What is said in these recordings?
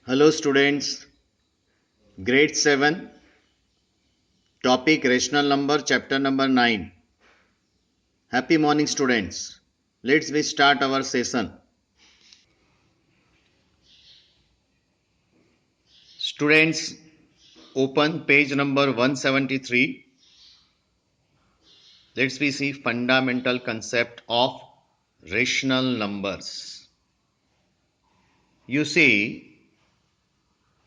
Hello students, grade 7, topic rational number, chapter number 9. Happy morning students. Let's we start our session. Students, open page number 173. Let's we see fundamental concept of rational numbers. You see,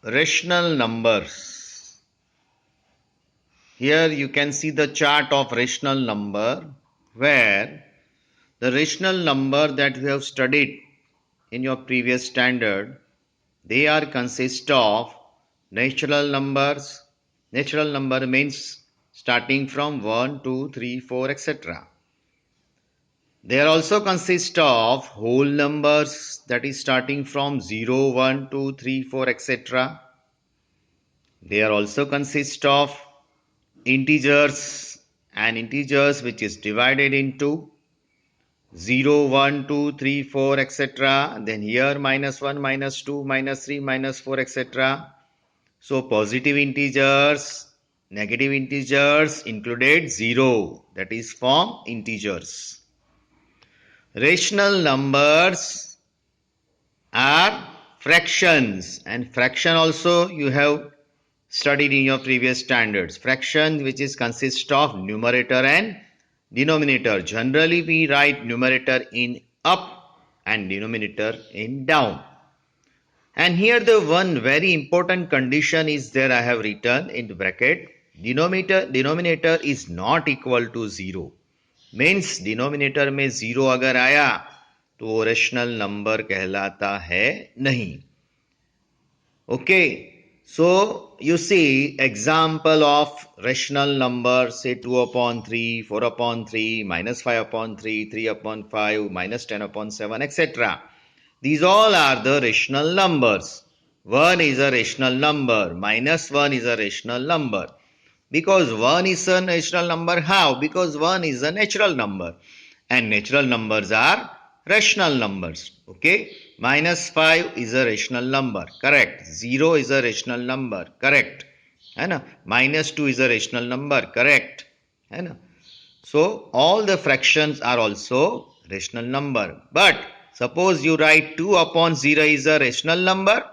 rational numbers. Here you can see the chart of rational number where the rational number that we have studied in your previous standard, they are consist of natural numbers. Natural number means starting from 1, 2, 3, 4, etc. They are also consist of whole numbers, that is starting from 0, 1, 2, 3, 4, etc. They are also consist of integers and integers which is divided into 0, 1, 2, 3, 4, etc. Then here -1, -2, -3, -4, etc. So positive integers, negative integers included 0, that is form integers. Rational numbers are fractions, and fraction also you have studied in your previous standards. Fraction which is consist of numerator and denominator. Generally we write numerator in up and denominator in down. And here the one very important condition is there, I have written in the bracket. Denominator is not equal to 0. Means denominator में 0 अगर आया तो वो rational number कहलाता है नहीं. Okay. So you see example of rational number, say 2 upon 3, 4 upon 3, -5 upon 3, 3 upon 5, -10 upon 7, etc. These all are the rational numbers. 1 is a rational number, -1 is a rational number. Because 1 is a rational number, how? Because 1 is a natural number. And natural numbers are rational numbers. Okay? -5 is a rational number. Correct. 0 is a rational number. Correct. -2 is a rational number. Correct. So all the fractions are also rational number. But suppose you write 2 upon 0 is a rational number.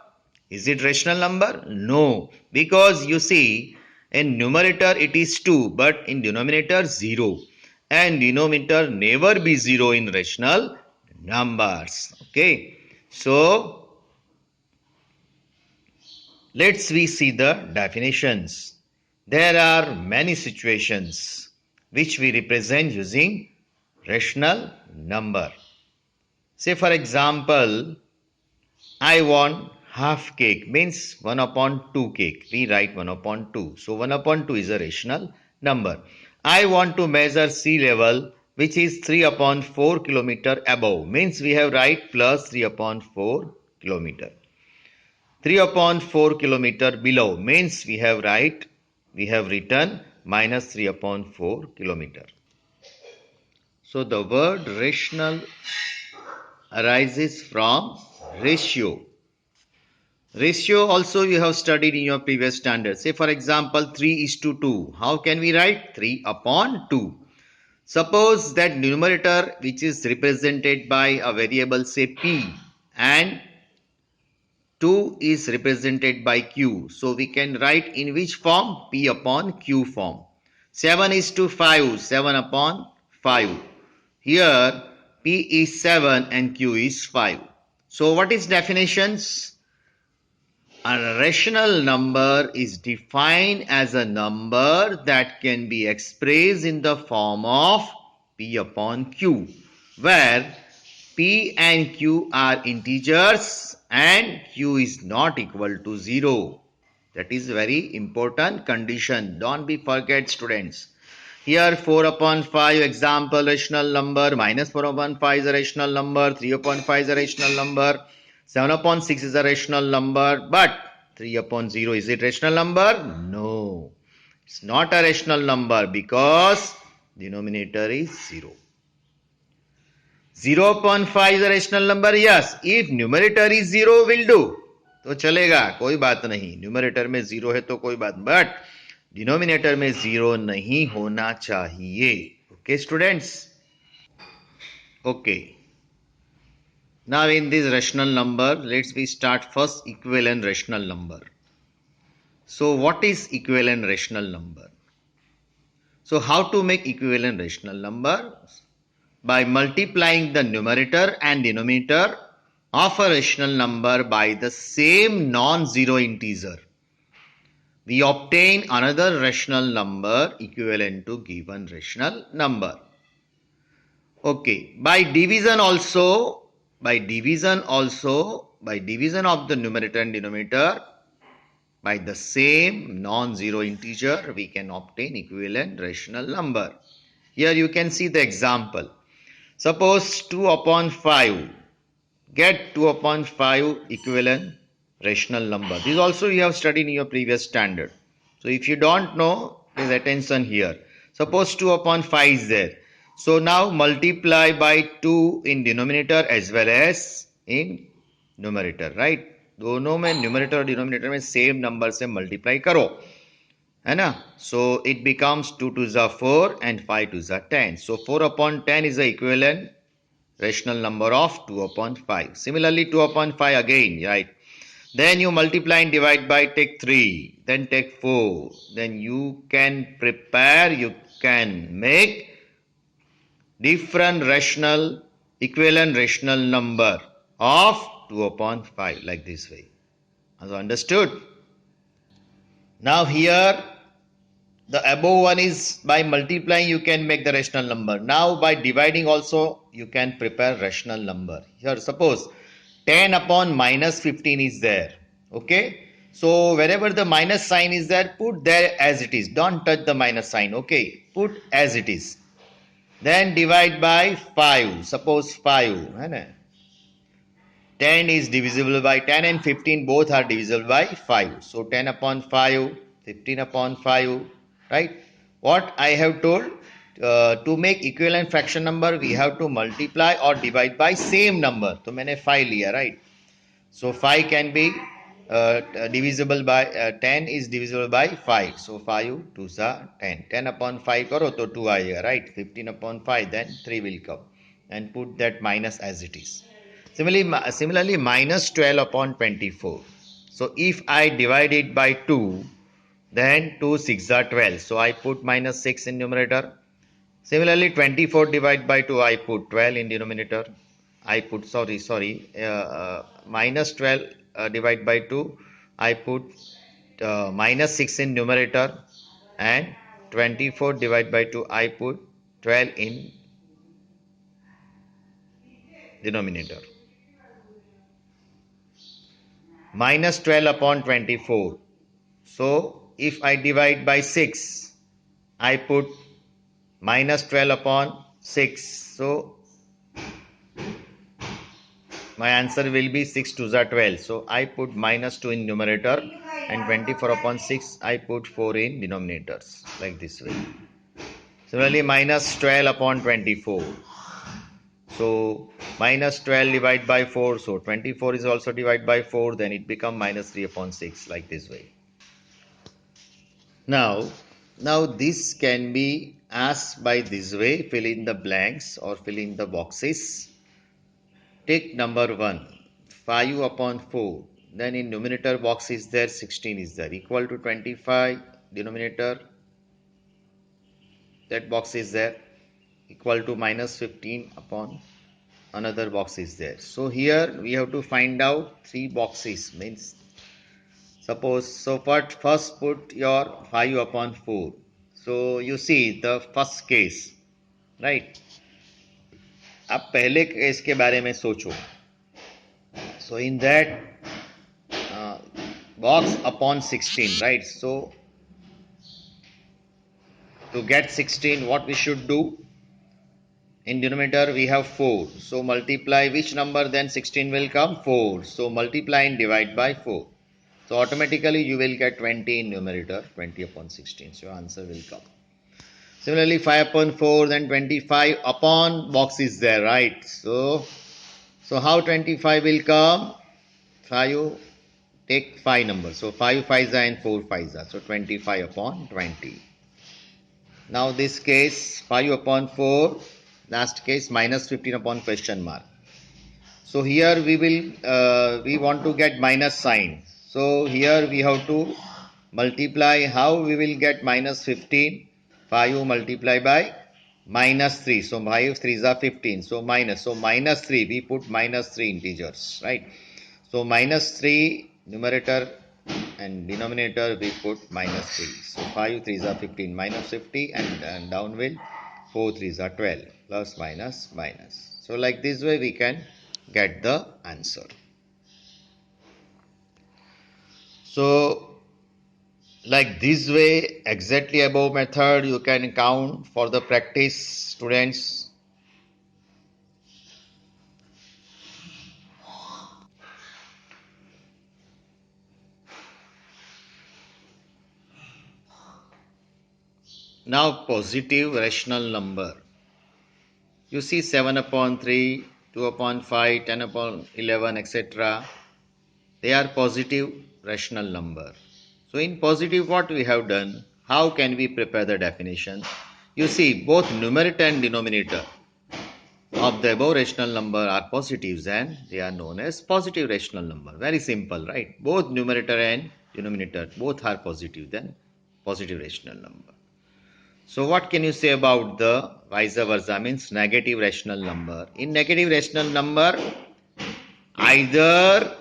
Is it rational number? No. Because you see, in numerator it is 2, but in denominator 0. And denominator never be 0 in rational numbers. Okay. So, let's we see the definitions. There are many situations which we represent using rational number. Say for example, I want half cake, means 1 upon 2 cake. We write 1 upon 2. So 1 upon 2 is a rational number. I want to measure sea level, which is 3 upon 4 kilometer above. Means we have write plus 3 upon 4 kilometer. 3 upon 4 kilometer below means we have written minus 3 upon 4 kilometer. So the word rational arises from ratio. Ratio also you have studied in your previous standard. Say for example 3:2. How can we write? 3 upon 2. Suppose that numerator which is represented by a variable say p and 2 is represented by q. So we can write in which form? P upon q form. 7:5. 7 upon 5. Here p is 7 and q is 5. So what is definitions? A rational number is defined as a number that can be expressed in the form of p upon q, where p and q are integers and q is not equal to 0. That is very important condition. Don't be forget students. Here 4 upon 5 example rational number, -4 upon 5 is a rational number, 3 upon 5 is a rational number, 7 upon 6 is a rational number, but 3 upon 0, is it rational number? No. It's not a rational number because denominator is 0. 0 upon 5 is a rational number? Yes. If numerator is 0, will do. तो चलेगा, कोई बात नहीं. Numerator में 0 है तो कोई बात, बट डिनोमिनेटर में 0 नहीं होना चाहिए. Okay students? Okay. Now in this rational number, let's we start first equivalent rational number. So what is equivalent rational number? So how to make equivalent rational number? By multiplying the numerator and denominator of a rational number by the same non-zero integer, we obtain another rational number equivalent to given rational number. Okay, by division of the numerator and denominator by the same non-zero integer, we can obtain equivalent rational number. Here you can see the example. Suppose 2 upon 5. Get 2 upon 5 equivalent rational number. This also you have studied in your previous standard. So if you don't know, please attention here. Suppose 2 upon 5 is there. So now multiply by 2 in denominator as well as in numerator, right? दोनों में numerator और denominator में same number से multiply करो, है ना? So it becomes 2 to the 4 and 5 to the 10. So 4 upon 10 is the equivalent rational number of 2 upon 5. Similarly 2 upon 5 again, right? Then you multiply and divide by, take 3, then take 4. Then you can make different equivalent rational number of 2 upon 5 like this way. As understood? Now here the above one is by multiplying you can make the rational number. Now by dividing also you can prepare rational number. Here suppose 10 upon minus 15 is there. Okay. So wherever the minus sign is there, put there as it is. Don't touch the minus sign. Okay. Put as it is. Then divide by 5. Suppose 5. 10 is divisible by 10 and 15 both are divisible by 5. So 10 upon 5, 15 upon 5, right? What I have told, to make equivalent fraction number, we have to multiply or divide by same number. So मैंने 5 लिया, right? So 5 can be divisible by 10 is divisible by 5. So 5 2s are 10. 10 upon 5 करो तो 2 आएगा, right? 15 upon 5 then 3 will come. And put that minus as it is. Similarly, minus 12 upon 24. So if I divide it by 2, then 2 6 are 12. So I put minus 6 in numerator. Similarly, 24 divided by 2, I put 12 in denominator. I put, minus 12 divided by 2, I put minus 6 in numerator, and 24 divided by 2, I put 12 in denominator. Minus 12 upon 24. So if I divide by 6, I put minus 12 upon 6. So my answer will be 6 2s are 12. So I put minus 2 in numerator and 24 upon 6 I put 4 in denominators like this way. Similarly minus 12 upon 24. So minus 12 divided by 4. So 24 is also divided by 4. Then it becomes minus 3 upon 6 like this way. Now this can be asked by this way. Fill in the blanks or fill in the boxes. Take number 1. 5 upon 4. Then in numerator box is there, 16 is there. Equal to 25. Denominator, that box is there. Equal to minus 15 upon another box is there. So here we have to find out 3 boxes. Means suppose, so first put your 5 upon 4. So you see the first case, right? अब पहले case के बारे में सोचो. So in that box upon 16, right? So to get 16, what we should do? In denominator we have 4. So multiply which number, then 16 will come? 4. So multiply and divide by 4. So automatically you will get 20 in numerator, 20 upon 16. So your answer will come. Similarly 5 upon 4, then 25 upon box is there, right? So how 25 will come? 5 take 5 numbers. So 5 5s and 4 5s. So 25 upon 20. Now this case 5 upon 4, last case minus 15 upon question mark. So here we want to get minus sign. So here we have to multiply. How we will get minus 15? 5 multiply by minus 3. So 5 3s are 15. So minus 3. We put minus 3 integers, right? So minus 3 numerator and denominator we put minus 3. So 5 3s are 15 minus 50 and down will 4 3s are 12 plus minus minus. So like this way we can get the answer. So like this way, exactly above method you can count for the practice, students. Now positive rational number. You see 7 upon 3, 2 upon 5, 10 upon 11, etc. They are positive rational number. So in positive what we have done? How can we prepare the definition? You see both numerator and denominator of the above rational number are positives and they are known as positive rational number. Very simple, right? Both numerator and denominator both are positive, then positive rational number. So what can you say about the vice versa, means negative rational number? In negative rational number, either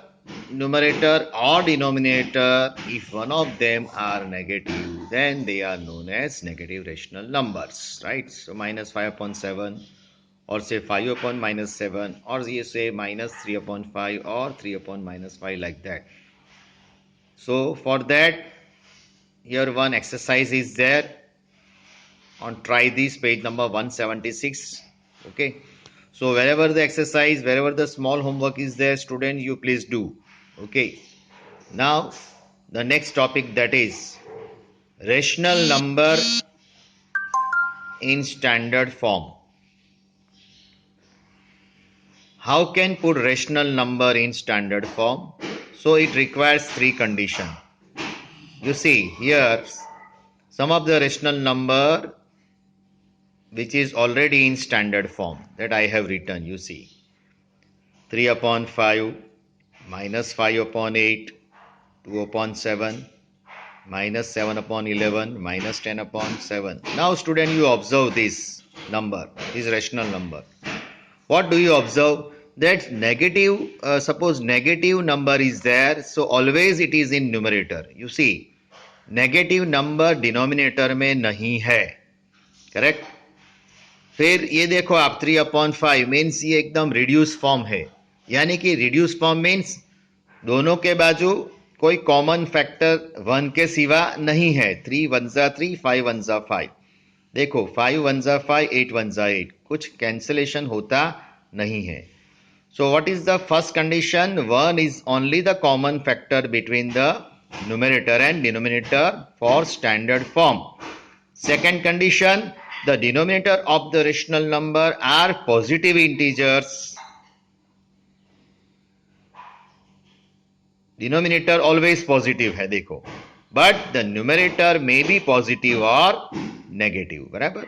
numerator or denominator, if one of them are negative, then they are known as negative rational numbers, right? So minus 5 upon 7, or say 5 upon minus 7, or you say minus 3 upon 5, or 3 upon minus 5, like that. So for that, here one exercise is there. On try this, page number 176. Okay. So wherever the exercise, wherever the small homework is there, student, you please do. Okay. Now the next topic, that is rational number in standard form. How can put rational number in standard form? So it requires 3 conditions. You see here some of the rational number which is already in standard form that I have written. You see 3 upon 5, minus 5 upon 8, 2 upon 7, minus 7 upon 11, minus 10 upon 7. Now student, you observe this number, this rational number. What do you observe? That negative, suppose negative number is there, so always it is in numerator. You see, negative number denominator में नहीं है, correct? फिर ये देखो आप 3 upon 5 means ये एकदम reduce form है, यानी कि रिड्यूस फॉर्म मीन्स दोनों के बाजू कोई कॉमन फैक्टर 1 के सिवा नहीं है. 3 1 जा 3, 5 1 जा 5. देखो 5 1 जा 5, 8 1 जा 8, कुछ कैंसिलेशन होता नहीं है. So what is the first condition? 1 is only the common factor between the numerator and denominator for standard form. Second condition, the denominator of the rational number are positive integers. Denominator always positive है देखो, but the numerator may be positive or negative. बराबर.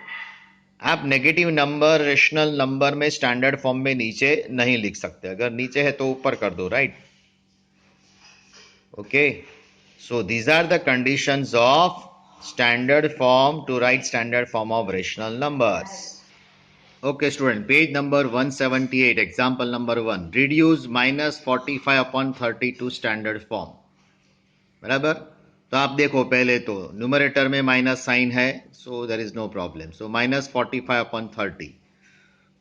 आप negative number rational number में standard form में नीचे नहीं लिख सकते, अगर नीचे है तो ऊपर कर दो, right? Okay, so these are the conditions of standard form to write standard form of rational numbers. Okay student, page number 178, example number 1, reduce minus 45 upon 30 to standard form. बराबर. तो आप देखो पहले तो न्यूमरेटर में माइनस साइन है, so there is no problem. So minus 45 upon 30.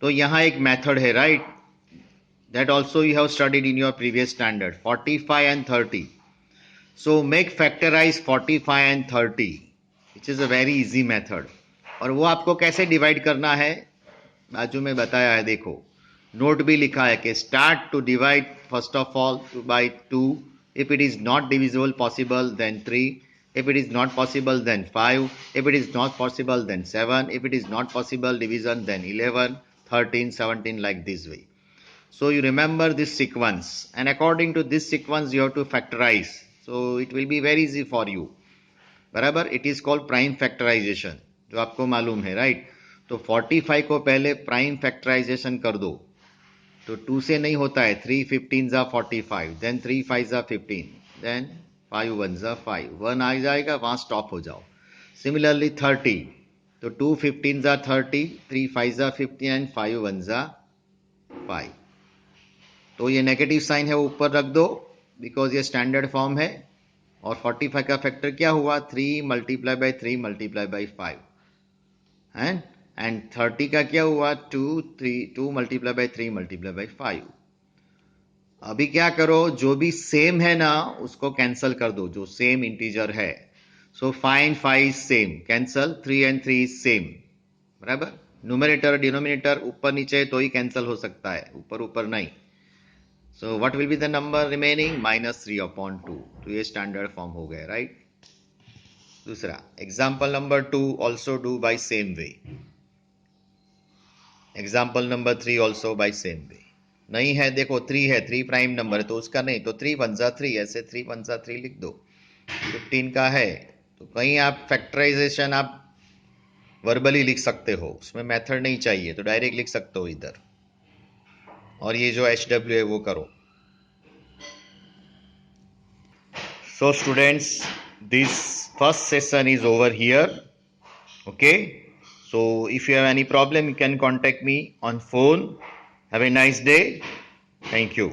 तो यहाँ एक मेथड है, right? That also you have studied in your previous standard, 45 and 30. So make factorise 45 and 30, which is a very easy method. और वो आपको कैसे divide करना है बाजू में बताया है, देखो नोट भी लिखा है कि start to divide first of all by 2. If it is not divisible possible, then 3. If it is not possible, then 5. If it is not possible, then 7. If it is not possible division, then 11, 13, 17, like this way. So you remember this sequence, and according to this sequence you have to factorize. So it will be very easy for you. बराबर. It is called prime factorisation, जो आपको मालूम है, right. तो 45 को पहले prime factorisation कर दो, तो 2 से नहीं होता है. 3 15 जा 45, देन 3 5 जा 15, देन 5 1 जा 5, 1 आ जाएगा, वहां स्टॉप हो जाओ. सिमिलरली 30, तो 2 15 जा 30, 3 5 जा 15 एंड 5 1 जा 5. तो ये नेगेटिव साइन है वो ऊपर रख दो, बिकॉज ये स्टैंडर्ड फॉर्म है. और 45 का फैक्टर क्या हुआ? 3 multiply by 3 multiply by 5. And 30 का क्या हुआ? 2 मल्टीप्लाई बाई 3 मल्टीप्लाई बाई 5. अभी क्या करो, जो भी सेम है ना उसको कैंसल कर दो, जो सेम इंटीजर है. सो 5 5 सेम, कैंसल. 3 एंड 3 सेम, बराबर. न्यूमरेटर डिनोमिनेटर ऊपर नीचे तो ही कैंसल हो सकता है, ऊपर ऊपर नहीं. So what will be the number remaining? -3/2. तो ये स्टैंडर्ड फॉर्म हो गया, राइट. दूसरा example number 2 also do by same way. Example number 3 also by same way. नहीं है, देखो 3 है, 3 प्राइम नंबर है तो उसका नहीं, तो 3 1 जा 3, ऐसे 3 1 जा 3 लिख दो. 15 का है तो कहीं आप फैक्टराइजेशन आप वर्बली लिख सकते हो, उसमें मेथड नहीं चाहिए, तो डायरेक्ट लिख सकते हो इधर. और ये जो HW है वो करो. So students, this first session is over here. Okay, so if you have any problem you can contact me on phone. Have a nice day. Thank you.